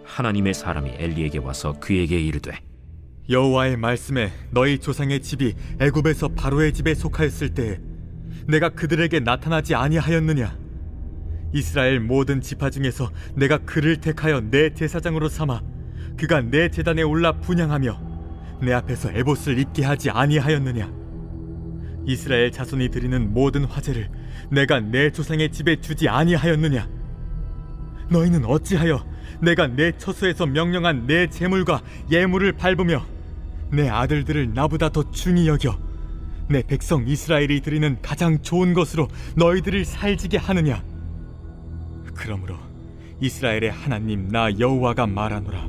하나님의 사람이 엘리에게 와서 그에게 이르되 여호와의 말씀에 너희 조상의 집이 애굽에서 바로의 집에 속하였을 때에 내가 그들에게 나타나지 아니하였느냐? 이스라엘 모든 지파 중에서 내가 그를 택하여 내 제사장으로 삼아 그가 내 제단에 올라 분향하며 내 앞에서 에봇을 입게 하지 아니하였느냐? 이스라엘 자손이 드리는 모든 화제를 내가 내 조상의 집에 주지 아니하였느냐? 너희는 어찌하여 내가 내 처소에서 명령한 내 제물과 예물을 밟으며 내 아들들을 나보다 더 중히 여겨 내 백성 이스라엘이 드리는 가장 좋은 것으로 너희들을 살지게 하느냐? 그러므로 이스라엘의 하나님 나 여호와가 말하노라.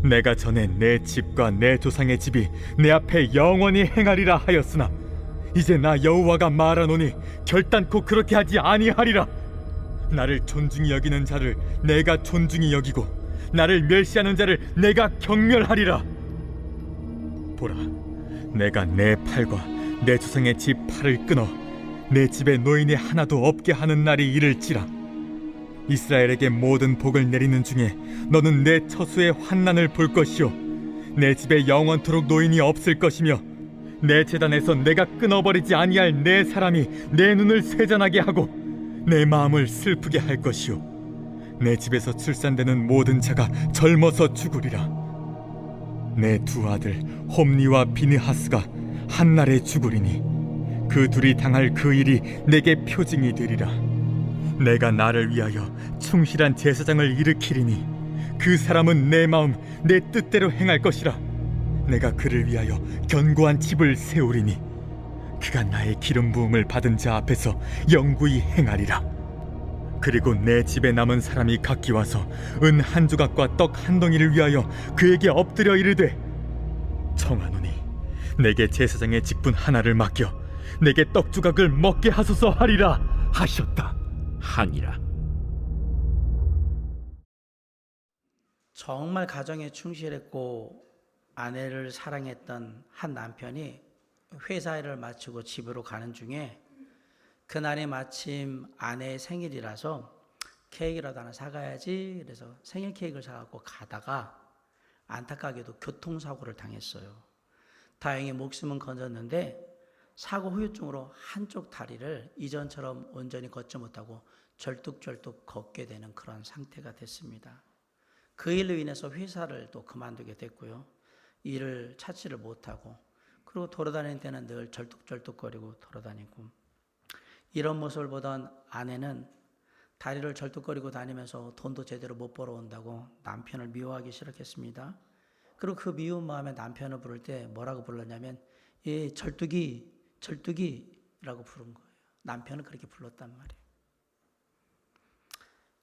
내가 전에 내 집과 내 조상의 집이 내 앞에 영원히 행하리라 하였으나 이제 나 여호와가 말하노니 결단코 그렇게 하지 아니하리라. 나를 존중히 여기는 자를 내가 존중히 여기고 나를 멸시하는 자를 내가 경멸하리라. 보라, 내가 내 팔과 내 조상의 집 팔을 끊어 내 집에 노인이 하나도 없게 하는 날이 이를지라. 이스라엘에게 모든 복을 내리는 중에 너는 내 처소의 환난을 볼 것이요 내 집에 영원토록 노인이 없을 것이며 내 제단에서 내가 끊어버리지 아니할 내 사람이 내 눈을 쇠잔하게 하고 내 마음을 슬프게 할 것이요 내 집에서 출산되는 모든 자가 젊어서 죽으리라. 내 두 아들 홈니와 비느하스가 한날에 죽으리니 그 둘이 당할 그 일이 내게 표징이 되리라. 내가 나를 위하여 충실한 제사장을 일으키리니 그 사람은 내 마음 내 뜻대로 행할 것이라. 내가 그를 위하여 견고한 집을 세우리니 그가 나의 기름 부음을 받은 자 앞에서 영구히 행하리라. 그리고 내 집에 남은 사람이 각기 와서 은 한 조각과 떡 한 덩이를 위하여 그에게 엎드려 이르되 청하노니 내게 제사장의 직분 하나를 맡겨 내게 떡 조각을 먹게 하소서 하리라 하셨다 하니라. 정말 가정에 충실했고 아내를 사랑했던 한 남편이 회사 일을 마치고 집으로 가는 중에 그날이 마침 아내의 생일이라서 케이크라도 하나 사가야지 그래서 생일 케이크를 사갖고 가다가 안타깝게도 교통사고를 당했어요. 다행히 목숨은 건졌는데 사고 후유증으로 한쪽 다리를 이전처럼 온전히 걷지 못하고 절뚝절뚝 걷게 되는 그런 상태가 됐습니다. 그 일로 인해서 회사를 또 그만두게 됐고요. 일을 찾지를 못하고 그리고 돌아다닐 때는 늘 절뚝절뚝거리고 돌아다니고 이런 모습을 보던 아내는 다리를 절뚝거리고 다니면서 돈도 제대로 못 벌어온다고 남편을 미워하기 시작했습니다. 그리고 그 미운 마음에 남편을 부를 때 뭐라고 불렀냐면 절뚝이라고 부른 거예요. 남편은 그렇게 불렀단 말이에요.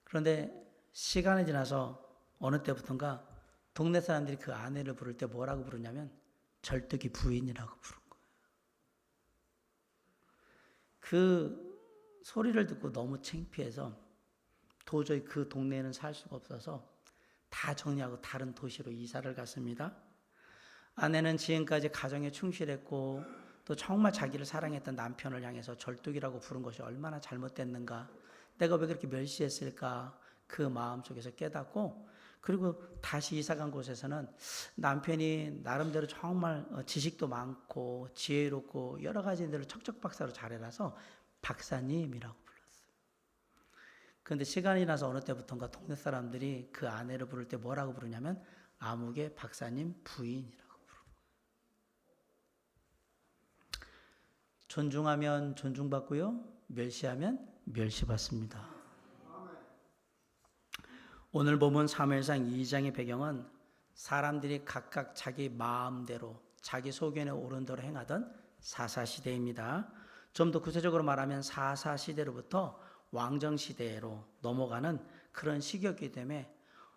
그런데 시간이 지나서 어느 때부턴가 동네 사람들이 그 아내를 부를 때 뭐라고 부르냐면 절뚝이 부인이라고 부른 거예요. 그 소리를 듣고 너무 창피해서 도저히 그 동네에는 살 수가 없어서 다 정리하고 다른 도시로 이사를 갔습니다. 아내는 지금까지 가정에 충실했고 또 정말 자기를 사랑했던 남편을 향해서 절뚝이라고 부른 것이 얼마나 잘못됐는가, 내가 왜 그렇게 멸시했을까 그 마음속에서 깨닫고, 그리고 다시 이사간 곳에서는 남편이 나름대로 정말 지식도 많고 지혜롭고 여러 가지 일들을 척척박사로 잘해놔서 박사님이라고 불렀어요. 그런데 시간이 나서 어느 때부턴가 동네 사람들이 그 아내를 부를 때 뭐라고 부르냐면 아무개 박사님 부인이라고 부르고, 존중하면 존중받고요, 멸시하면 멸시받습니다. 오늘 본문 사무엘상 2장의 배경은 사람들이 각각 자기 마음대로 자기 소견에 오른 대로 행하던 사사시대입니다. 좀 더 구체적으로 말하면 사사시대로부터 왕정시대로 넘어가는 그런 시기였기 때문에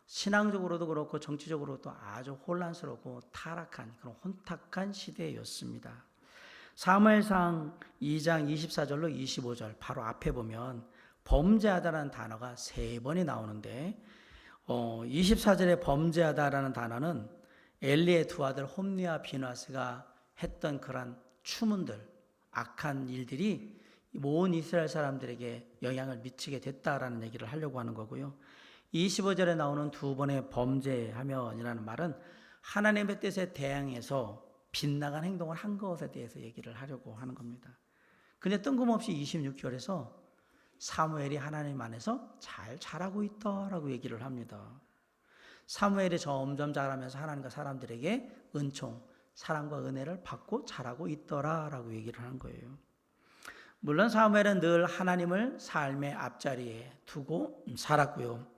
신앙적으로도 그렇고 정치적으로도 아주 혼란스럽고 타락한 그런 혼탁한 시대였습니다. 사무엘상 2장 24절로 25절 바로 앞에 보면 범죄하다라는 단어가 3번이 나오는데 24절에 범죄하다라는 단어는 엘리의 두 아들 홈니와 비느하스가 했던 그런 추문들, 악한 일들이 온 이스라엘 사람들에게 영향을 미치게 됐다라는 얘기를 하려고 하는 거고요. 25절에 나오는 두 번의 범죄하면이라는 말은 하나님의 뜻에 대항해서 빗나간 행동을 한 것에 대해서 얘기를 하려고 하는 겁니다. 근데 뜬금없이 26절에서 사무엘이 하나님 안에서 잘 자라고 있다라고 얘기를 합니다. 사무엘이 점점 자라면서 하나님과 사람들에게 은총, 사랑과 은혜를 받고 자라고 있더라라고 얘기를 하는 거예요. 물론 사무엘은 늘 하나님을 삶의 앞자리에 두고 살았고요.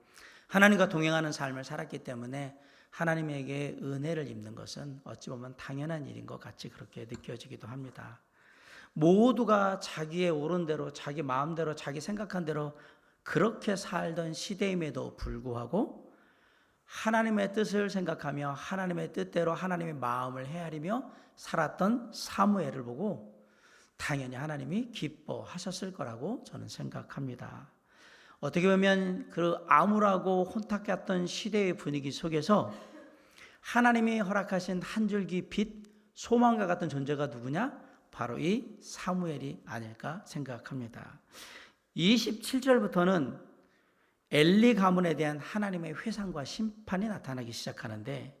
하나님과 동행하는 삶을 살았기 때문에 하나님에게 은혜를 입는 것은 어찌 보면 당연한 일인 것 같이 그렇게 느껴지기도 합니다. 모두가 자기의 옳은 대로, 자기 마음대로, 자기 생각한 대로 그렇게 살던 시대임에도 불구하고 하나님의 뜻을 생각하며 하나님의 뜻대로 하나님의 마음을 헤아리며 살았던 사무엘을 보고 당연히 하나님이 기뻐하셨을 거라고 저는 생각합니다. 어떻게 보면 그 암울하고 혼탁했던 시대의 분위기 속에서 하나님이 허락하신 한 줄기 빛, 소망과 같은 존재가 누구냐? 바로 이 사무엘이 아닐까 생각합니다. 27절부터는 엘리 가문에 대한 하나님의 회상과 심판이 나타나기 시작하는데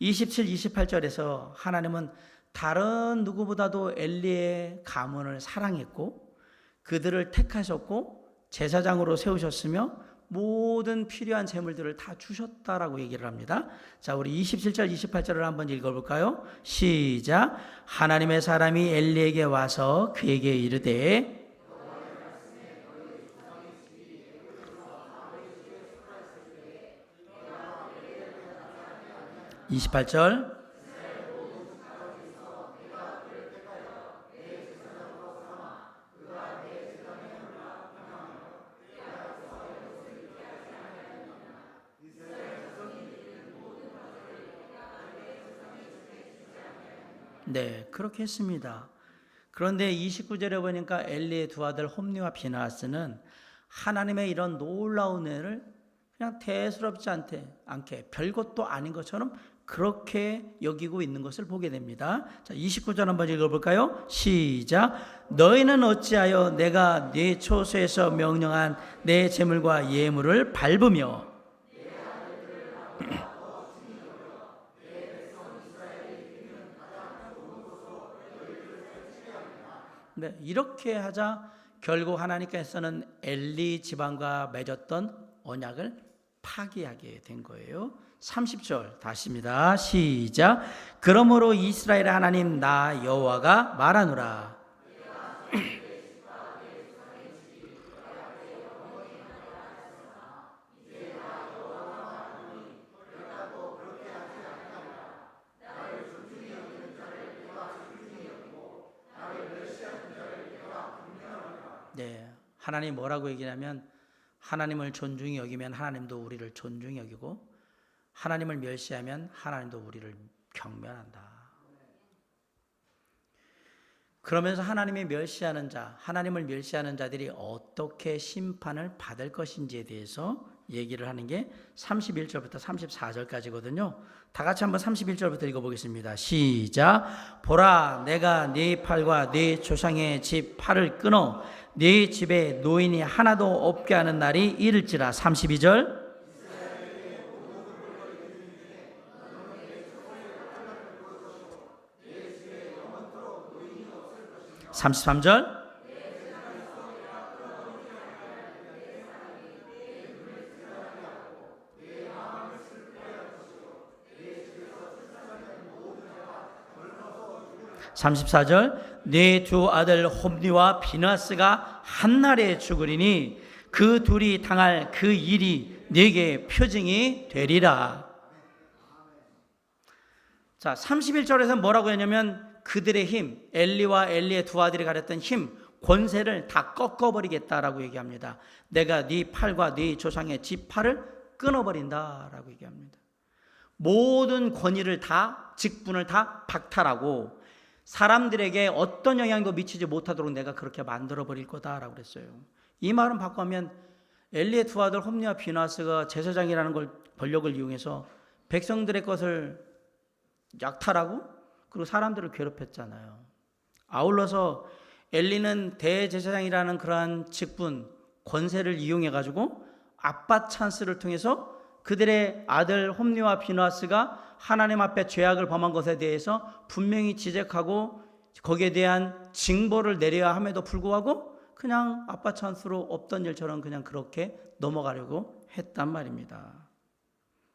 27, 28절에서 하나님은 다른 누구보다도 엘리의 가문을 사랑했고 그들을 택하셨고 제사장으로 세우셨으며 모든 필요한 재물들을 다 주셨다라고 얘기를 합니다. 자, 우리 27절, 28절을 한번 읽어볼까요? 시작. 하나님의 사람이 엘리에게 와서 그에게 이르되 28절 네, 그렇게 했습니다. 그런데 29절에 보니까 엘리의 두 아들 홈리와 비나하스는 하나님의 이런 놀라운 은혜를 그냥 대수롭지 않게 별것도 아닌 것처럼 그렇게 여기고 있는 것을 보게 됩니다. 자, 29절 한번 읽어볼까요? 시작. 너희는 어찌하여 내가 네 초소에서 명령한 내 재물과 예물을 밟으며 네, 이렇게 하자 결국 하나님께서는 엘리 집안과 맺었던 언약을 파기하게 된 거예요. 30절 다시입니다. 시작. 그러므로 이스라엘의 하나님 나 여호와가 말하노라. 네, 하나님 뭐라고 얘기하냐면 하나님을 존중히 여기면 하나님도 우리를 존중히 여기고 하나님을 멸시하면 하나님도 우리를 경멸한다. 그러면서 하나님을 멸시하는 자들이 어떻게 심판을 받을 것인지에 대해서 얘기를 하는 게 31절부터 34절까지거든요. 다 같이 한번 31절부터 읽어보겠습니다. 시작. 보라, 내가 네 팔과 네 조상의 집 팔을 끊어 네 집에 노인이 하나도 없게 하는 날이 이를지라. 32절. 33절. 34절. 네 두 아들 홈리와 비나스가 한날에 죽으리니 그 둘이 당할 그 일이 네게 표징이 되리라. 자, 31절에서 뭐라고 했냐면 그들의 힘, 엘리와 엘리의 두 아들이 가졌던 힘, 권세를 다 꺾어버리겠다라고 얘기합니다. 내가 네 팔과 네 조상의 집 팔을 끊어버린다라고 얘기합니다. 모든 권위를 다, 직분을 다 박탈하고 사람들에게 어떤 영향도 미치지 못하도록 내가 그렇게 만들어버릴 거다라고 그랬어요. 이 말은 바꾸면 엘리의 두 아들 홈리와 비나스가 제사장이라는 권력을 이용해서 백성들의 것을 약탈하고 그리고 사람들을 괴롭혔잖아요. 아울러서 엘리는 대제사장이라는 그러한 직분, 권세를 이용해 가지고 아빠 찬스를 통해서 그들의 아들 홈리와 비느하스가 하나님 앞에 죄악을 범한 것에 대해서 분명히 지적하고 거기에 대한 징벌을 내려야 함에도 불구하고 그냥 아빠 찬스로 없던 일처럼 그냥 그렇게 넘어가려고 했단 말입니다.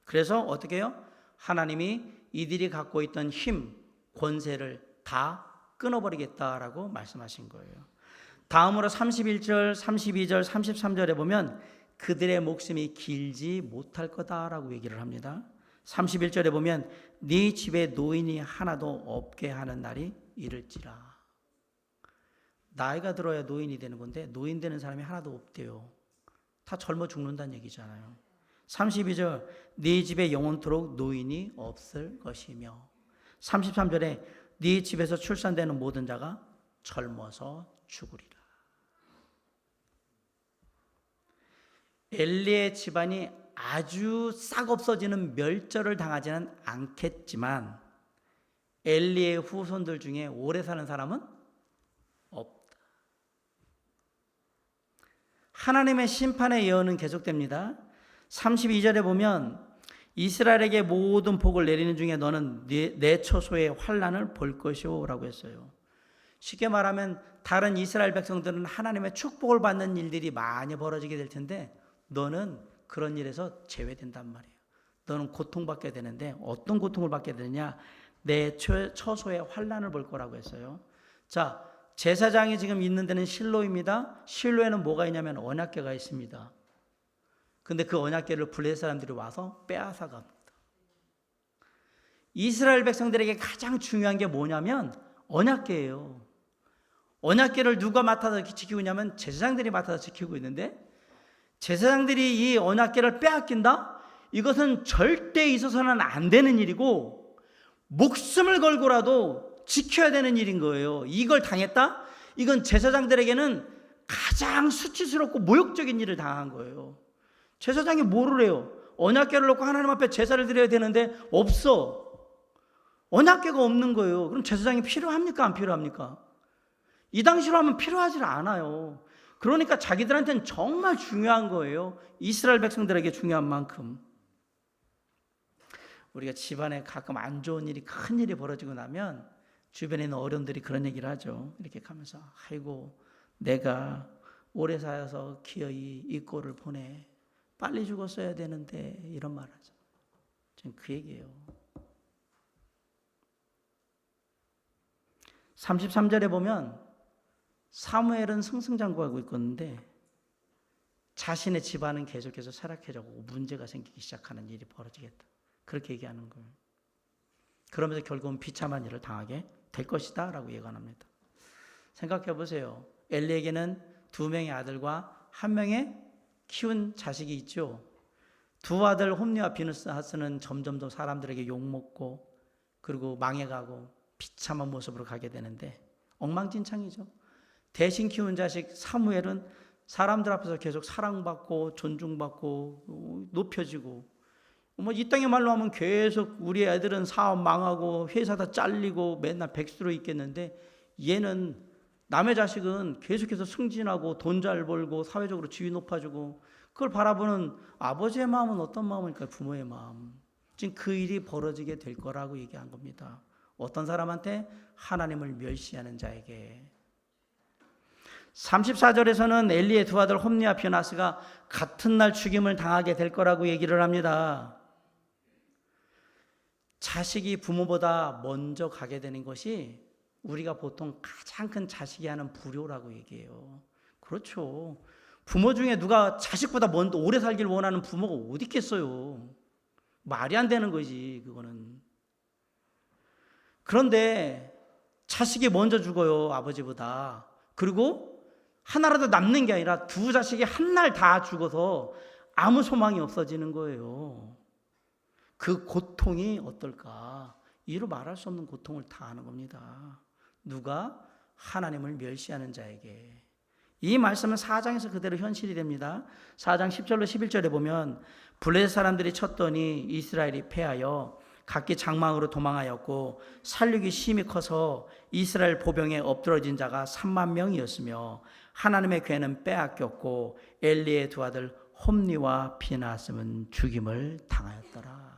그래서 어떻게 해요? 하나님이 이들이 갖고 있던 힘, 권세를 다 끊어버리겠다라고 말씀하신 거예요. 다음으로 31절, 32절, 33절에 보면 그들의 목숨이 길지 못할 거다라고 얘기를 합니다. 31절에 보면 네 집에 노인이 하나도 없게 하는 날이 이를지라. 나이가 들어야 노인이 되는 건데 노인 되는 사람이 하나도 없대요. 다 젊어 죽는다는 얘기잖아요. 32절 네 집에 영원토록 노인이 없을 것이며 33절에 네 집에서 출산되는 모든 자가 젊어서 죽으리라. 엘리의 집안이 아주 싹 없어지는 멸절을 당하지는 않겠지만 엘리의 후손들 중에 오래 사는 사람은 없다. 하나님의 심판의 예언은 계속됩니다. 32절에 보면 이스라엘에게 모든 복을 내리는 중에 너는 내 처소의 환난을 볼 것이오 라고 했어요. 쉽게 말하면 다른 이스라엘 백성들은 하나님의 축복을 받는 일들이 많이 벌어지게 될 텐데 너는 그런 일에서 제외된단 말이에요. 너는 고통받게 되는데 어떤 고통을 받게 되느냐? 내 처소의 환난을 볼 거라고 했어요. 자, 제사장이 지금 있는 데는 실로입니다. 실로에는 뭐가 있냐면 언약궤가 있습니다. 근데 그 언약궤를 블레셋 사람들이 와서 빼앗아 갑니다. 이스라엘 백성들에게 가장 중요한 게 뭐냐면 언약궤예요. 언약궤를 누가 맡아서 지키고 있냐면 제사장들이 맡아서 지키고 있는데 제사장들이 이 언약궤를 빼앗긴다? 이것은 절대 있어서는 안 되는 일이고 목숨을 걸고라도 지켜야 되는 일인 거예요. 이걸 당했다? 이건 제사장들에게는 가장 수치스럽고 모욕적인 일을 당한 거예요. 제사장이 뭐를 해요? 언약궤를 놓고 하나님 앞에 제사를 드려야 되는데 없어. 언약궤가 없는 거예요. 그럼 제사장이 필요합니까? 안 필요합니까? 이 당시로 하면 필요하지 않아요. 그러니까 자기들한테는 정말 중요한 거예요. 이스라엘 백성들에게 중요한 만큼. 우리가 집안에 가끔 안 좋은 일이, 큰 일이 벌어지고 나면 주변에 있는 어른들이 그런 얘기를 하죠. 이렇게 하면서 아이고 내가 오래 살아서 기어이 이 꼴을 보내. 빨리 죽었어야 되는데 이런 말 하죠. 지금 그 얘기예요. 33절에 보면 사무엘은 승승장구하고 있었는데 자신의 집안은 계속해서 쇠락해지고 문제가 생기기 시작하는 일이 벌어지겠다. 그렇게 얘기하는 거예요. 그러면서 결국은 비참한 일을 당하게 될 것이다 라고 예언합니다. 생각해 보세요. 엘리에게는 2명의 아들과 1명의 키운 자식이 있죠. 2 아들 홈리와 비느하스는 점점 더 사람들에게 욕먹고 그리고 망해가고 비참한 모습으로 가게 되는데 엉망진창이죠. 대신 키운 자식 사무엘은 사람들 앞에서 계속 사랑받고 존중받고 높여지고 이 땅의 말로 하면 계속 우리 애들은 사업 망하고 회사 다 잘리고 맨날 백수로 있겠는데 얘는 남의 자식은 계속해서 승진하고 돈 잘 벌고 사회적으로 지위 높아지고 그걸 바라보는 아버지의 마음은 어떤 마음일까요? 부모의 마음. 지금 그 일이 벌어지게 될 거라고 얘기한 겁니다. 어떤 사람한테? 하나님을 멸시하는 자에게. 34절에서는 엘리의 2 아들 홈리와 비느하스가 같은 날 죽임을 당하게 될 거라고 얘기를 합니다. 자식이 부모보다 먼저 가게 되는 것이 우리가 보통 가장 큰 자식이 하는 불효라고 얘기해요. 그렇죠. 부모 중에 누가 자식보다 먼저 오래 살길 원하는 부모가 어디 있겠어요. 말이 안 되는 거지 그거는. 그런데 자식이 먼저 죽어요. 아버지보다. 그리고 하나라도 남는 게 아니라 2 자식이 한 날 다 죽어서 아무 소망이 없어지는 거예요. 그 고통이 어떨까? 이루 말할 수 없는 고통을 당하는 겁니다. 누가? 하나님을 멸시하는 자에게. 이 말씀은 4장에서 그대로 현실이 됩니다. 4장 10절로 11절에 보면 블레셋 사람들이 쳤더니 이스라엘이 패하여 각기 장막으로 도망하였고 살육이 심히 커서 이스라엘 보병에 엎드러진 자가 3만 명이었으며 하나님의 궤는 빼앗겼고 엘리의 2 아들 홈리와 비나스는 죽임을 당하였더라.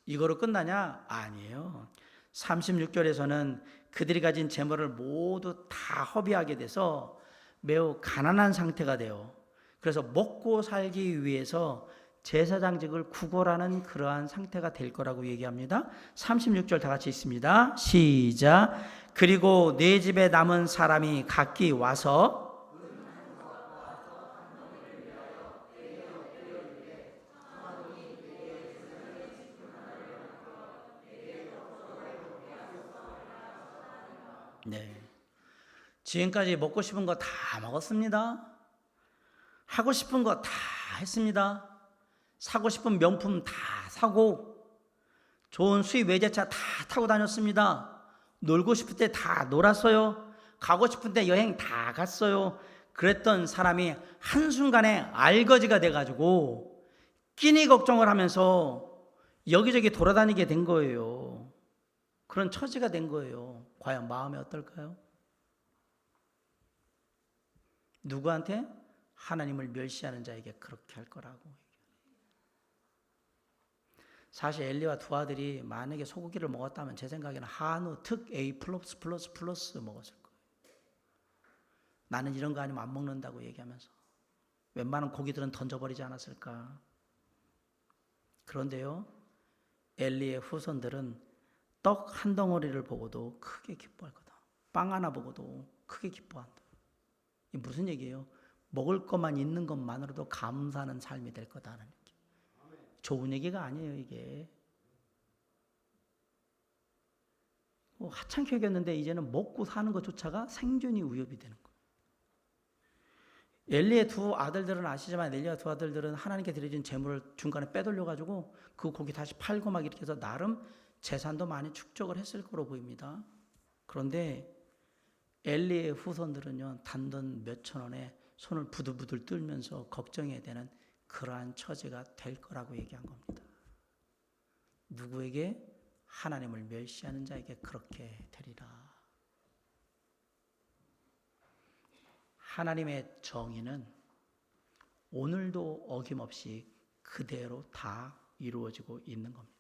이거로 끝나냐? 아니에요. 36절에서는 그들이 가진 재물을 모두 다 허비하게 돼서 매우 가난한 상태가 돼요. 그래서 먹고 살기 위해서 제사장직을 구걸하는 그러한 상태가 될 거라고 얘기합니다. 36절 다 같이 있습니다. 시작. 그리고 내 집에 남은 사람이 각기 와서 네. 지금까지 먹고 싶은 거 다 먹었습니다. 하고 싶은 거 다 했습니다. 사고 싶은 명품 다 사고 좋은 수입 외제차 다 타고 다녔습니다. 놀고 싶을 때 다 놀았어요. 가고 싶은 데 여행 다 갔어요. 그랬던 사람이 한순간에 알거지가 돼가지고 끼니 걱정을 하면서 여기저기 돌아다니게 된 거예요. 그런 처지가 된 거예요. 과연 마음이 어떨까요? 누구한테? 하나님을 멸시하는 자에게 그렇게 할 거라고. 사실 엘리와 두 아들이 만약에 소고기를 먹었다면 제 생각에는 한우 특 A 플러스 먹었을 거예요. 나는 이런 거 아니면 안 먹는다고 얘기하면서 웬만한 고기들은 던져버리지 않았을까. 그런데요, 엘리의 후손들은 떡 한 덩어리를 보고도 크게 기뻐할 거다. 빵 하나 보고도 크게 기뻐한다. 이게 무슨 얘기예요? 먹을 것만 있는 것만으로도 감사하는 삶이 될 거다는 얘기. 좋은 얘기가 아니에요, 이게. 하찮게 여겼는데 이제는 먹고 사는 것조차가 생존이 위협이 되는 거예요. 엘리의 두 아들들은 아시지만 엘리와 두 아들들은 하나님께 드려진 재물을 중간에 빼돌려가지고 그 고기 다시 팔고 막 이렇게 해서 나름 재산도 많이 축적을 했을 거로 보입니다. 그런데 엘리의 후손들은요, 단돈 몇천 원에 손을 부들부들 떨면서 걱정해야 되는 그러한 처지가 될 거라고 얘기한 겁니다. 누구에게? 하나님을 멸시하는 자에게 그렇게 되리라. 하나님의 정의는 오늘도 어김없이 그대로 다 이루어지고 있는 겁니다.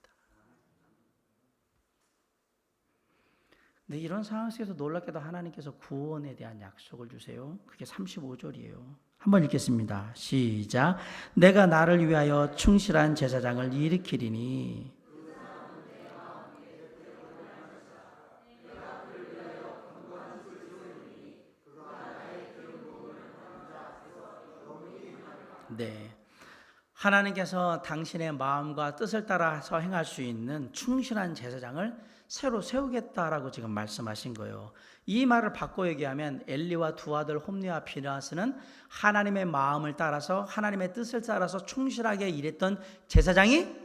근데 이런 상황 속에서 놀랍게도 하나님께서 구원에 대한 약속을 주세요. 그게 35절이에요. 한번 읽겠습니다. 시작. 내가 나를 위하여 충실한 제사장을 일으키리니 네, 하나님께서 당신의 마음과 뜻을 따라서 행할 수 있는 충실한 제사장을 새로 세우겠다라고 지금 말씀하신 거예요. 이 말을 바꿔 얘기하면 엘리와 두 아들 홈리와 비나스는 하나님의 마음을 따라서 하나님의 뜻을 따라서 충실하게 일했던 제사장이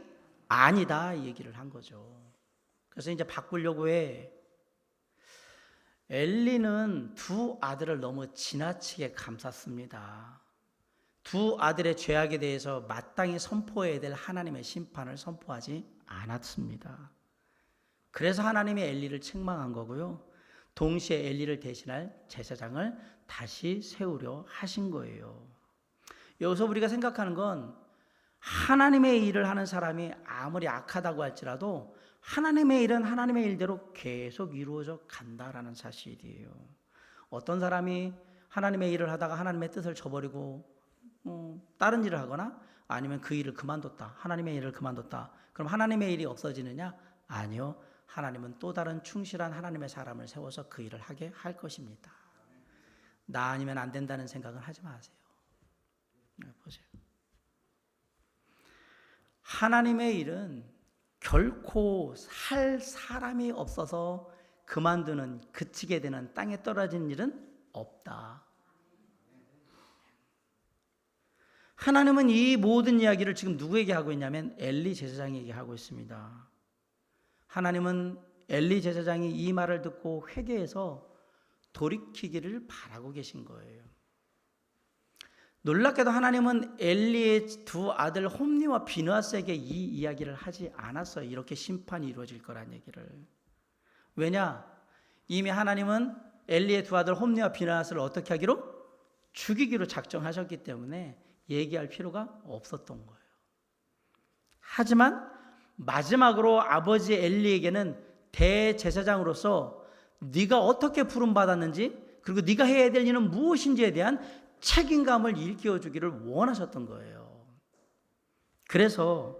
아니다, 이 얘기를 한 거죠. 그래서 이제 바꾸려고 해. 엘리는 두 아들을 너무 지나치게 감쌌습니다. 두 아들의 죄악에 대해서 마땅히 선포해야 될 하나님의 심판을 선포하지 않았습니다. 그래서 하나님이 엘리를 책망한 거고요. 동시에 엘리를 대신할 제사장을 다시 세우려 하신 거예요. 여기서 우리가 생각하는 건 하나님의 일을 하는 사람이 아무리 악하다고 할지라도 하나님의 일은 하나님의 일대로 계속 이루어져 간다라는 사실이에요. 어떤 사람이 하나님의 일을 하다가 하나님의 뜻을 저버리고 다른 일을 하거나 아니면 그 일을 그만뒀다. 하나님의 일을 그만뒀다. 그럼 하나님의 일이 없어지느냐? 아니요. 하나님은 또 다른 충실한 하나님의 사람을 세워서 그 일을 하게 할 것입니다. 나 아니면 안 된다는 생각은 하지 마세요. 보세요. 하나님의 일은 결코 할 사람이 없어서 그만두는, 그치게 되는, 땅에 떨어진 일은 없다. 하나님은 이 모든 이야기를 지금 누구에게 하고 있냐면 엘리 제사장에게 하고 있습니다. 하나님은 엘리 제사장이 이 말을 듣고 회개해서 돌이키기를 바라고 계신 거예요. 놀랍게도 하나님은 엘리의 두 아들 홈리와 비느하스에게 이 이야기를 하지 않았어요. 이렇게 심판이 이루어질 거란 얘기를. 왜냐? 이미 하나님은 엘리의 두 아들 홈리와 비느하스를 어떻게 하기로? 죽이기로 작정하셨기 때문에 얘기할 필요가 없었던 거예요. 하지만 마지막으로 아버지 엘리에게는 대제사장으로서 네가 어떻게 부름받았는지 그리고 네가 해야 될 일은 무엇인지에 대한 책임감을 일깨워주기를 원하셨던 거예요. 그래서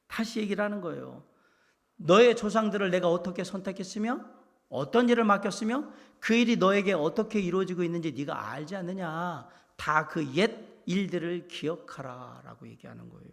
다시 얘기를 하는 거예요. 너의 조상들을 내가 어떻게 선택했으며 어떤 일을 맡겼으며 그 일이 너에게 어떻게 이루어지고 있는지 네가 알지 않느냐. 다 그 옛 일들을 기억하라 라고 얘기하는 거예요.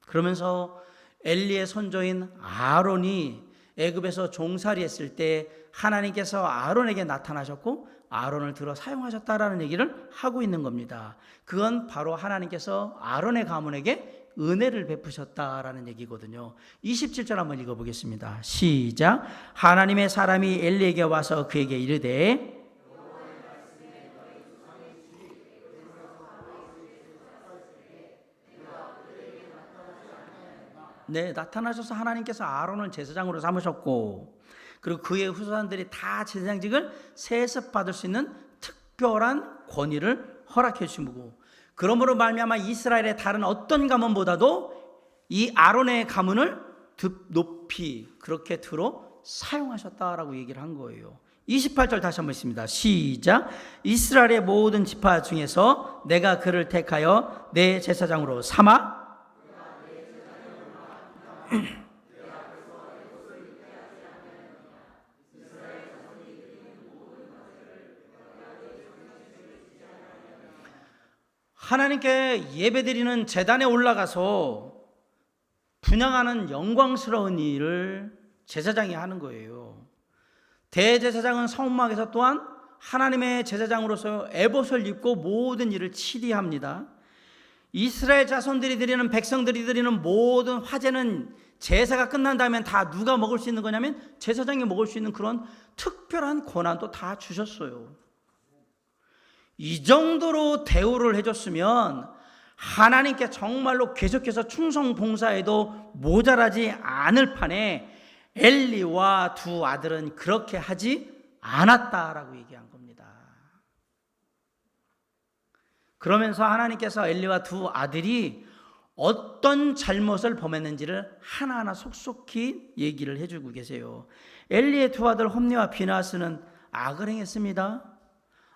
그러면서 엘리의 손조인 아론이 애굽에서 종살이 했을 때 하나님께서 아론에게 나타나셨고 아론을 들어 사용하셨다라는 얘기를 하고 있는 겁니다. 그건 바로 하나님께서 아론의 가문에게 은혜를 베푸셨다라는 얘기거든요. 27절 한번 읽어보겠습니다. 시작. 하나님의 사람이 엘리에게 와서 그에게 이르되 네, 나타나셔서 하나님께서 아론을 제사장으로 삼으셨고 그리고 그의 후손들이 다 제사장직을 세습받을 수 있는 특별한 권위를 허락해 주시고 그러므로 말미암아 이스라엘의 다른 어떤 가문보다도 이 아론의 가문을 높이 그렇게 들어 사용하셨다라고 얘기를 한 거예요. 28절 다시 한번 읽습니다. 시작. 이스라엘의 모든 지파 중에서 내가 그를 택하여 내 제사장으로 삼아 하나님께 예배드리는 제단에 올라가서 분향하는 영광스러운 일을 제사장이 하는 거예요. 대제사장은 성막에서 또한 하나님의 제사장으로서 에봇을 입고 모든 일을 치리합니다. 이스라엘 자손들이 드리는 백성들이 드리는 모든 화제는 제사가 끝난 다음에 다 누가 먹을 수 있는 거냐면 제사장이 먹을 수 있는 그런 특별한 권한도 다 주셨어요. 이 정도로 대우를 해줬으면 하나님께 정말로 계속해서 충성 봉사해도 모자라지 않을 판에 엘리와 두 아들은 그렇게 하지 않았다라고 얘기한 겁니다. 그러면서 하나님께서 엘리와 두 아들이 어떤 잘못을 범했는지를 하나하나 속속히 얘기를 해주고 계세요. 엘리의 두 아들 홈니와 비나스는 악을 행했습니다.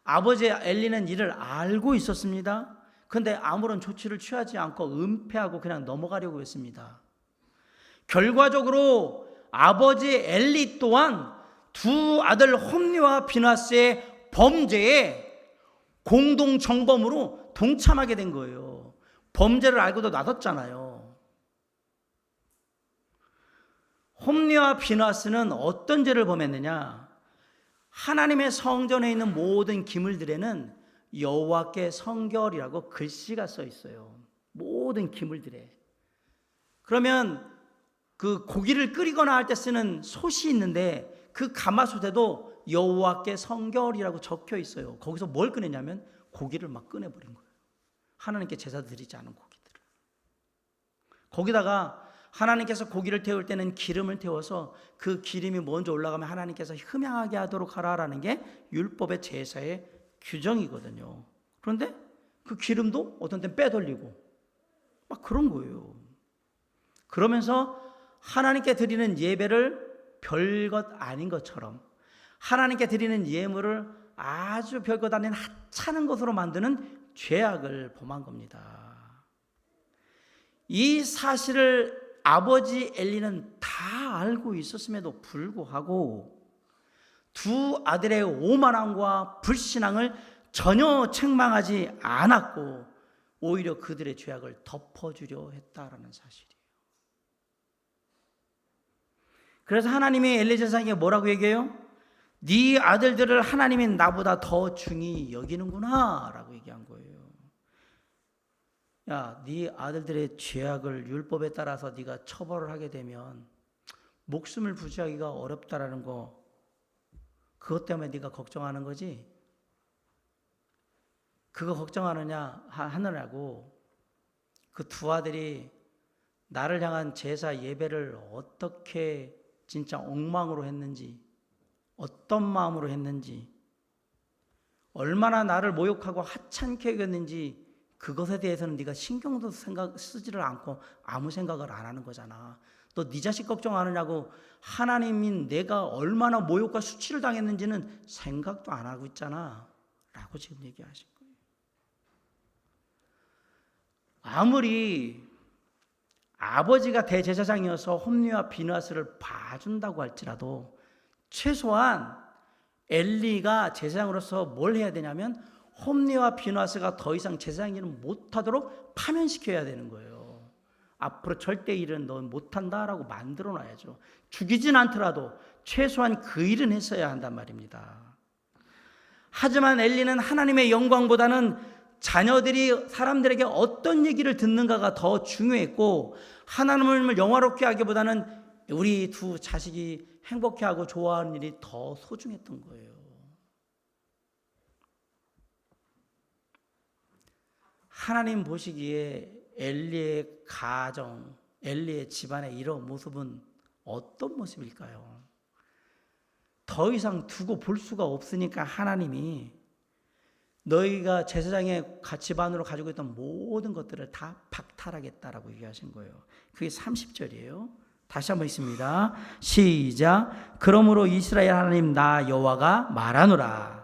아버지 엘리는 이를 알고 있었습니다. 그런데 아무런 조치를 취하지 않고 은폐하고 그냥 넘어가려고 했습니다. 결과적으로 아버지 엘리 또한 두 아들 홈니와 비나스의 범죄에 공동 정범으로 동참하게 된 거예요. 범죄를 알고도 놔뒀잖아요. 홈니와 비나스는 어떤 죄를 범했느냐? 하나님의 성전에 있는 모든 기물들에는 여호와께 성결이라고 글씨가 써 있어요. 모든 기물들에. 그러면 그 고기를 끓이거나 할 때 쓰는 솥이 있는데 그 가마솥에도 여호와께 성결이라고 적혀 있어요. 거기서 뭘 꺼내냐면 고기를 막 꺼내버린 거예요. 하나님께 제사 드리지 않은 고기들을. 거기다가 하나님께서 고기를 태울 때는 기름을 태워서 그 기름이 먼저 올라가면 하나님께서 흠향하게 하도록 하라라는 게 율법의 제사의 규정이거든요. 그런데 그 기름도 어떤 때는 빼돌리고 막 그런 거예요. 그러면서 하나님께 드리는 예배를 별것 아닌 것처럼 하나님께 드리는 예물을 아주 별것 아닌 하찮은 것으로 만드는 죄악을 범한 겁니다. 이 사실을 아버지 엘리는 다 알고 있었음에도 불구하고 두 아들의 오만함과 불신앙을 전혀 책망하지 않았고 오히려 그들의 죄악을 덮어주려 했다라는 사실이에요. 그래서 하나님이 엘리 제사장에게 뭐라고 얘기해요? 네 아들들을 하나님이 나보다 더 중히 여기는구나 라고 얘기한 거예요. 야, 네 아들들의 죄악을 율법에 따라서 네가 처벌을 하게 되면 목숨을 부지하기가 어렵다라는 거, 그것 때문에 네가 걱정하는 거지? 그거 하느냐고 그 두 아들이 나를 향한 제사 예배를 어떻게 진짜 엉망으로 했는지, 어떤 마음으로 했는지, 얼마나 나를 모욕하고 하찮게 여겼는지 그것에 대해서는 네가 신경도 쓰지를 않고 아무 생각을 안 하는 거잖아. 너 네 자식 걱정 안 하냐고. 하나님인 내가 얼마나 모욕과 수치를 당했는지는 생각도 안 하고 있잖아 라고 지금 얘기하신 거예요. 아무리 아버지가 대제사장이어서 홈리와 비느하스를 봐준다고 할지라도 최소한 엘리가 제사장으로서 뭘 해야 되냐면 홈리와 비느하스가 더 이상 제사장 일을 못하도록 파면시켜야 되는 거예요. 앞으로 절대 일은 넌 못한다라고 만들어 놔야죠. 죽이진 않더라도 최소한 그 일은 했어야 한단 말입니다. 하지만 엘리는 하나님의 영광보다는 자녀들이 사람들에게 어떤 얘기를 듣는가가 더 중요했고, 하나님을 영화롭게 하기보다는 우리 두 자식이 행복해하고 좋아하는 일이 더 소중했던 거예요. 하나님 보시기에 엘리의 가정, 엘리의 집안의 이런 모습은 어떤 모습일까요? 더 이상 두고 볼 수가 없으니까 하나님이 너희가 제사장의 집안으로 가지고 있던 모든 것들을 다 박탈하겠다라고 얘기하신 거예요. 그게 30절이에요. 다시 한번 있습니다. 시작. 그러므로 이스라엘 하나님 나 여호와가 말하노라.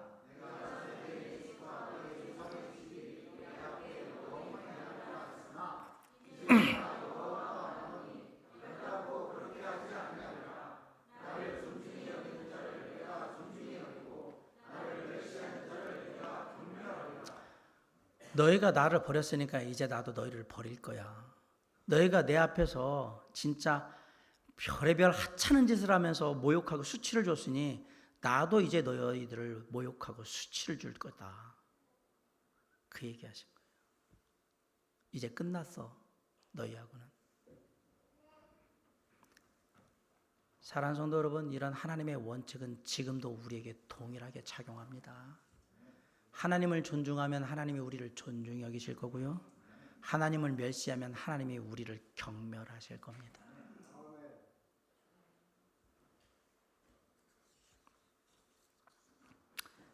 너희가 나를 버렸으니까 이제 나도 너희를 버릴 거야. 너희가 내 앞에서 진짜 별의별 하찮은 짓을 하면서 모욕하고 수치를 줬으니 나도 이제 너희들을 모욕하고 수치를 줄 거다. 그 얘기하신 거예요. 이제 끝났어, 너희하고는. 사랑하는 성도 여러분, 이런 하나님의 원칙은 지금도 우리에게 동일하게 작용합니다. 하나님을 존중하면 하나님이 우리를 존중히 여기실 거고요. 하나님을 멸시하면 하나님이 우리를 경멸하실 겁니다.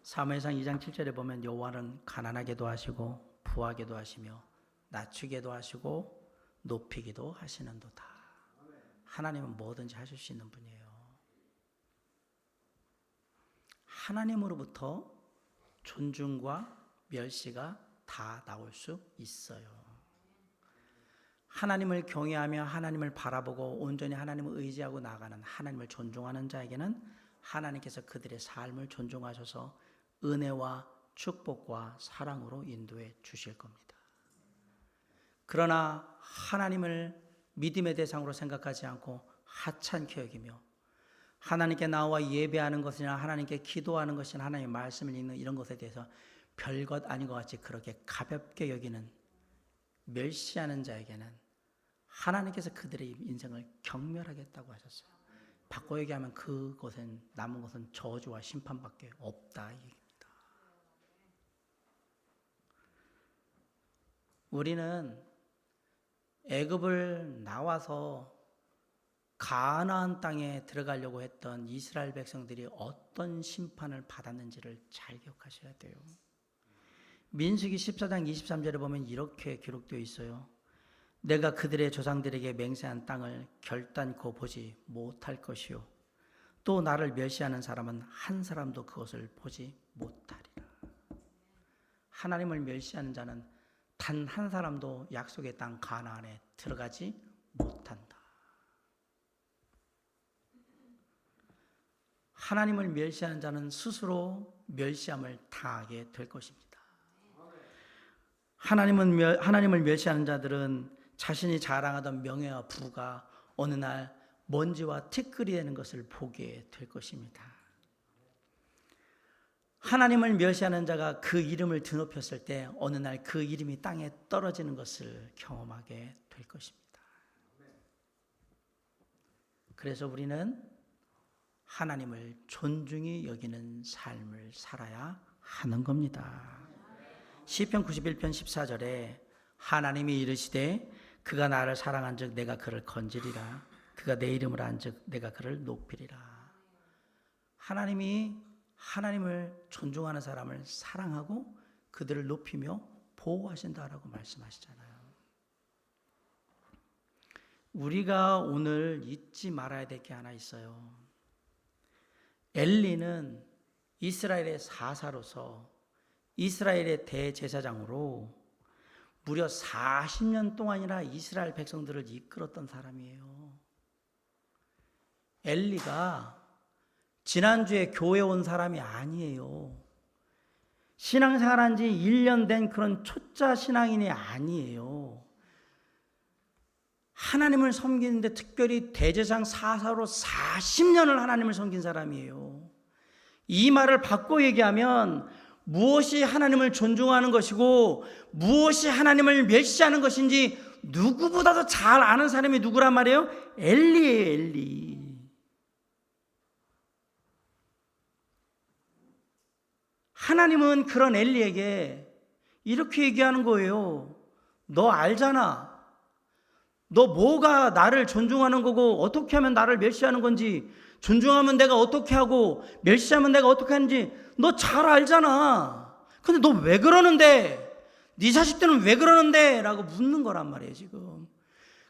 사무엘상 2장 7절에 보면 여호와는 가난하게도 하시고 부하게도 하시며 낮추게도 하시고 높이기도 하시는도다. 하나님은 뭐든지 하실 수 있는 분이에요. 하나님으로부터 존중과 멸시가 다 나올 수 있어요. 하나님을 경외하며 하나님을 바라보고 온전히 하나님을 의지하고 나아가는, 하나님을 존중하는 자에게는 하나님께서 그들의 삶을 존중하셔서 은혜와 축복과 사랑으로 인도해 주실 겁니다. 그러나 하나님을 믿음의 대상으로 생각하지 않고 하찮게 여기며 하나님께 나와 예배하는 것이나 하나님께 기도하는 것이나 하나님의 말씀을 읽는 이런 것에 대해서 별것 아닌 것 같이 그렇게 가볍게 여기는, 멸시하는 자에게는 하나님께서 그들의 인생을 경멸하겠다고 하셨어요. 바꿔 얘기하면 그곳엔 남은 것은 저주와 심판밖에 없다 이 얘기입니다. 우리는 애굽을 나와서 가나안 땅에 들어가려고 했던 이스라엘 백성들이 어떤 심판을 받았는지를 잘 기억하셔야 돼요. 민수기 14장 23절에 보면 이렇게 기록되어 있어요. 내가 그들의 조상들에게 맹세한 땅을 결단코 보지 못할 것이요 또 나를 멸시하는 사람은 한 사람도 그것을 보지 못하리라. 하나님을 멸시하는 자는 단 한 사람도 약속의 땅 가나안에 들어가지 못한다. 하나님을 멸시하는 자는 스스로 멸시함을 당하게 될 것입니다. 하나님을 멸시하는 자들은 자신이 자랑하던 명예와 부가 어느 날 먼지와 티끌이 되는 것을 보게 될 것입니다. 하나님을 멸시하는 자가 그 이름을 드높였을 때 어느 날 그 이름이 땅에 떨어지는 것을 경험하게 될 것입니다. 그래서 우리는 하나님을 존중히 여기는 삶을 살아야 하는 겁니다. 시편 91편 14절에 하나님이 이르시되 그가 나를 사랑한즉 내가 그를 건지리라. 그가 내 이름을 안즉 내가 그를 높이리라. 하나님이 하나님을 존중하는 사람을 사랑하고 그들을 높이며 보호하신다라고 말씀하시잖아요. 우리가 오늘 잊지 말아야 될 게 하나 있어요. 엘리는 이스라엘의 사사로서 이스라엘의 대제사장으로 무려 40년 동안이나 이스라엘 백성들을 이끌었던 사람이에요. 엘리가 지난주에 교회 온 사람이 아니에요. 신앙생활한 지 1년 된 그런 초짜 신앙인이 아니에요. 하나님을 섬기는데 특별히 대제사장 사사로 40년을 하나님을 섬긴 사람이에요. 이 말을 바꿔 얘기하면 무엇이 하나님을 존중하는 것이고 무엇이 하나님을 멸시하는 것인지 누구보다도 잘 아는 사람이 누구란 말이에요? 엘리예요, 엘리. 하나님은 그런 엘리에게 이렇게 얘기하는 거예요. 너 알잖아. 너 뭐가 나를 존중하는 거고 어떻게 하면 나를 멸시하는 건지, 존중하면 내가 어떻게 하고 멸시하면 내가 어떻게 하는지 너 잘 알잖아. 근데 너 왜 그러는데? 네 자식들은 왜 그러는데? 라고 묻는 거란 말이에요. 지금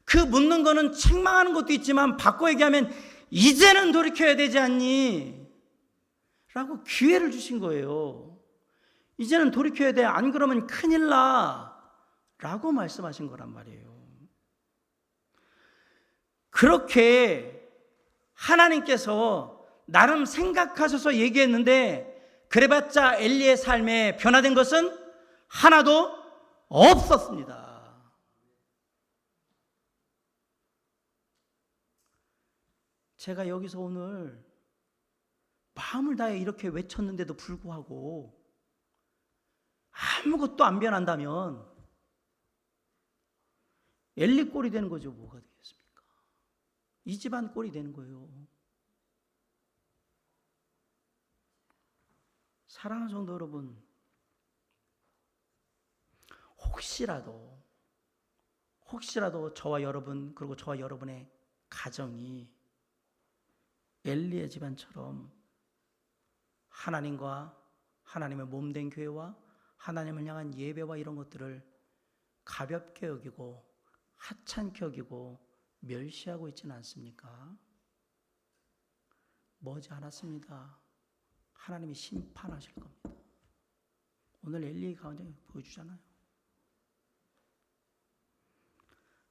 그 묻는 거는 책망하는 것도 있지만 바꿔 얘기하면 이제는 돌이켜야 되지 않니? 라고 기회를 주신 거예요. 이제는 돌이켜야 돼. 안 그러면 큰일 나. 라고 말씀하신 거란 말이에요. 그렇게 하나님께서 나름 생각하셔서 얘기했는데 그래봤자 엘리의 삶에 변화된 것은 하나도 없었습니다. 제가 여기서 오늘 마음을 다해 이렇게 외쳤는데도 불구하고 아무것도 안 변한다면 엘리 꼴이 되는 거죠. 뭐가 되겠습니까? 이 집안 꼴이 되는 거예요. 사랑하는 성도 여러분, 혹시라도 저와 여러분 그리고 저와 여러분의 가정이 엘리의 집안처럼 하나님과 하나님의 몸된 교회와 하나님을 향한 예배와 이런 것들을 가볍게 여기고 하찮게 여기고 멸시하고 있지는 않습니까? 머지 않았습니다. 하나님이 심판하실 겁니다. 오늘 엘리 가운데 보여주잖아요.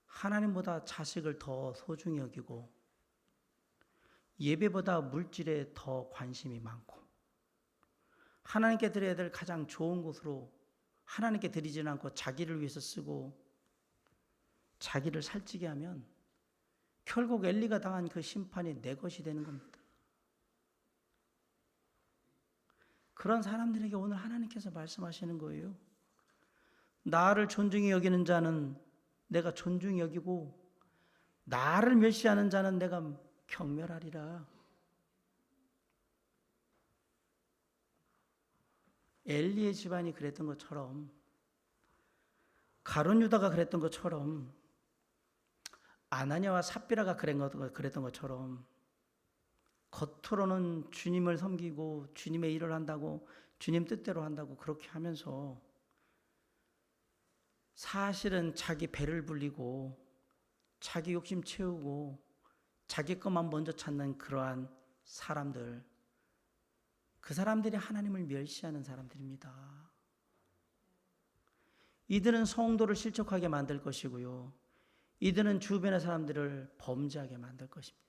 하나님보다 자식을 더 소중히 여기고 예배보다 물질에 더 관심이 많고 하나님께 드려야 될 가장 좋은 것으로 하나님께 드리지는 않고 자기를 위해서 쓰고 자기를 살찌게 하면 결국 엘리가 당한 그 심판이 내 것이 되는 겁니다. 그런 사람들에게 오늘 하나님께서 말씀하시는 거예요. 나를 존중히 여기는 자는 내가 존중히 여기고 나를 멸시하는 자는 내가 경멸하리라. 엘리의 집안이 그랬던 것처럼, 가룟 유다가 그랬던 것처럼, 아나니아와 삽비라가 그랬던 것처럼 겉으로는 주님을 섬기고 주님의 일을 한다고 주님 뜻대로 한다고 그렇게 하면서 사실은 자기 배를 불리고 자기 욕심 채우고 자기 것만 먼저 찾는 그러한 사람들, 그 사람들이 하나님을 멸시하는 사람들입니다. 이들은 성도를 실족하게 만들 것이고요, 이들은 주변의 사람들을 범죄하게 만들 것입니다.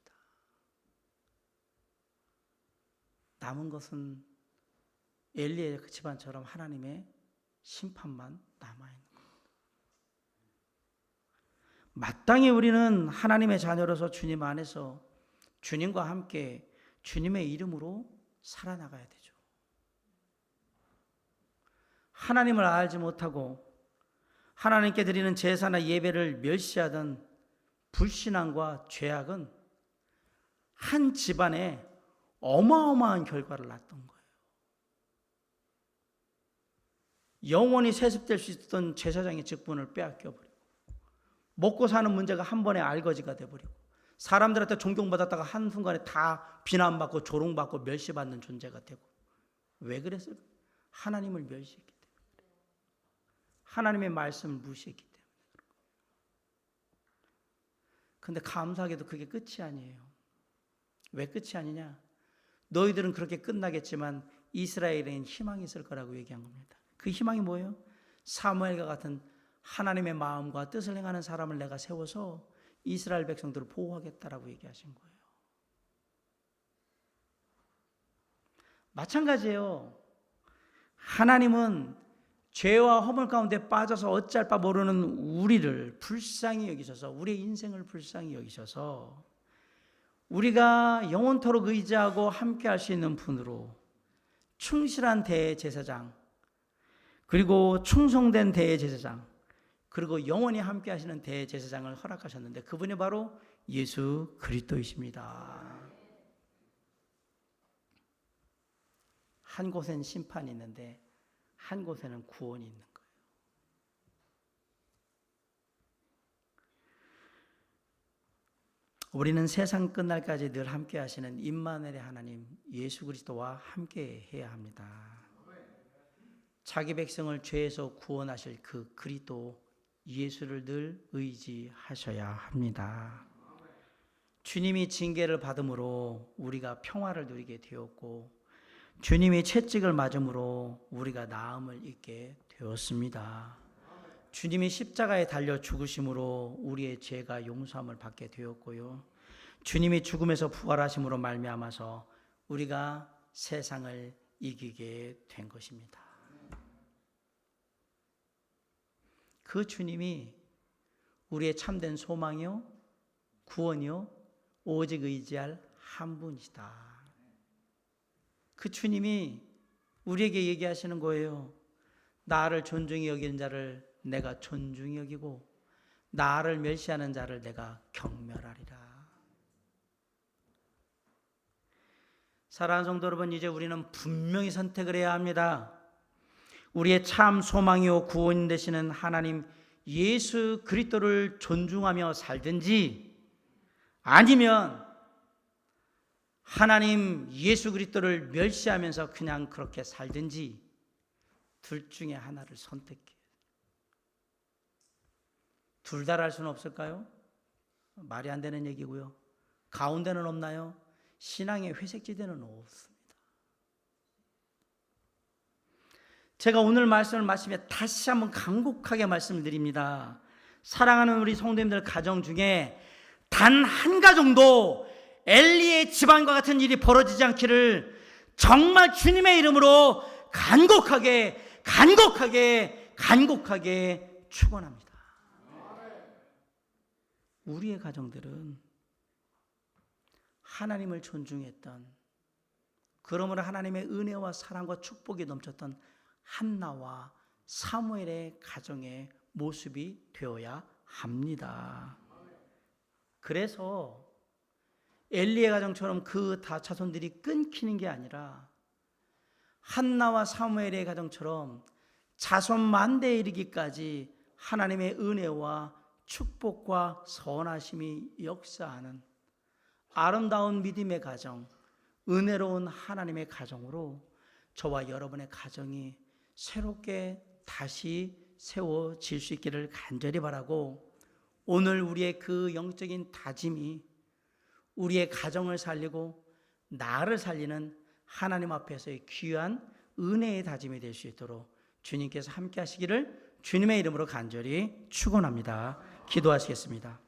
남은 것은 엘리의 집안처럼 하나님의 심판만 남아있는 겁니다. 마땅히 우리는 하나님의 자녀로서 주님 안에서 주님과 함께 주님의 이름으로 살아나가야 되죠. 하나님을 알지 못하고 하나님께 드리는 제사나 예배를 멸시하던 불신앙과 죄악은 한 집안에 어마어마한 결과를 낳았던 거예요. 영원히 세습될 수 있었던 제사장의 직분을 빼앗겨버리고 먹고 사는 문제가 한 번에 알거지가 돼버리고 사람들한테 존경받았다가 한순간에 다 비난받고 조롱받고 멸시받는 존재가 되고 왜 그랬을까? 하나님을 멸시했기 때문에. 하나님의 말씀을 무시했기 때문에. 근데 감사하게도 그게 끝이 아니에요. 왜 끝이 아니냐? 너희들은 그렇게 끝나겠지만 이스라엘에는 희망이 있을 거라고 얘기한 겁니다. 그 희망이 뭐예요? 사무엘과 같은 하나님의 마음과 뜻을 행하는 사람을 내가 세워서 이스라엘 백성들을 보호하겠다라고 얘기하신 거예요. 마찬가지예요. 하나님은 죄와 허물 가운데 빠져서 어찌할 바 모르는 우리를 불쌍히 여기셔서, 우리의 인생을 불쌍히 여기셔서 우리가 영원토록 의지하고 함께 할 수 있는 분으로 충실한 대제사장, 그리고 충성된 대제사장, 그리고 영원히 함께 하시는 대제사장을 허락하셨는데 그분이 바로 예수 그리스도이십니다. 한 곳엔 심판이 있는데 한 곳에는 구원이 있는 거예요. 우리는 세상 끝날까지 늘 함께 하시는 임마누엘의 하나님 예수 그리스도와 함께 해야 합니다. 자기 백성을 죄에서 구원하실 그 그리스도 예수를 늘 의지하셔야 합니다. 주님이 징계를 받음으로 우리가 평화를 누리게 되었고 주님이 채찍을 맞음으로 우리가 나음을 입게 되었습니다. 주님이 십자가에 달려 죽으심으로 우리의 죄가 용서함을 받게 되었고요. 주님이 죽음에서 부활하심으로 말미암아서 우리가 세상을 이기게 된 것입니다. 그 주님이 우리의 참된 소망이요, 구원이요, 오직 의지할 한 분이시다. 그 주님이 우리에게 얘기하시는 거예요. 나를 존중히 여기는 자를 내가 존중히 여기고 나를 멸시하는 자를 내가 경멸하리라. 사랑하는 성도 여러분, 이제 우리는 분명히 선택을 해야 합니다. 우리의 참 소망이요 구원 되시는 하나님 예수 그리스도를 존중하며 살든지 아니면 하나님 예수 그리스도를 멸시하면서 그냥 그렇게 살든지 둘 중에 하나를 선택해요. 둘 다 할 수는 없을까요? 말이 안 되는 얘기고요. 가운데는 없나요? 신앙의 회색지대는 없습니다. 제가 오늘 말씀을 마치며 다시 한번 간곡하게 말씀을 드립니다. 사랑하는 우리 성도님들 가정 중에 단 한 가정도 엘리의 집안과 같은 일이 벌어지지 않기를 정말 주님의 이름으로 간곡하게 축원합니다. 우리의 가정들은 하나님을 존중했던, 그러므로 하나님의 은혜와 사랑과 축복이 넘쳤던 한나와 사무엘의 가정의 모습이 되어야 합니다. 그래서 엘리의 가정처럼 그 다 자손들이 끊기는 게 아니라 한나와 사무엘의 가정처럼 자손 만대에 이르기까지 하나님의 은혜와 축복과 선하심이 역사하는 아름다운 믿음의 가정, 은혜로운 하나님의 가정으로 저와 여러분의 가정이 새롭게 다시 세워질 수 있기를 간절히 바라고, 오늘 우리의 그 영적인 다짐이 우리의 가정을 살리고 나를 살리는 하나님 앞에서의 귀한 은혜의 다짐이 될 수 있도록 주님께서 함께 하시기를 주님의 이름으로 간절히 축원합니다. 기도하시겠습니다.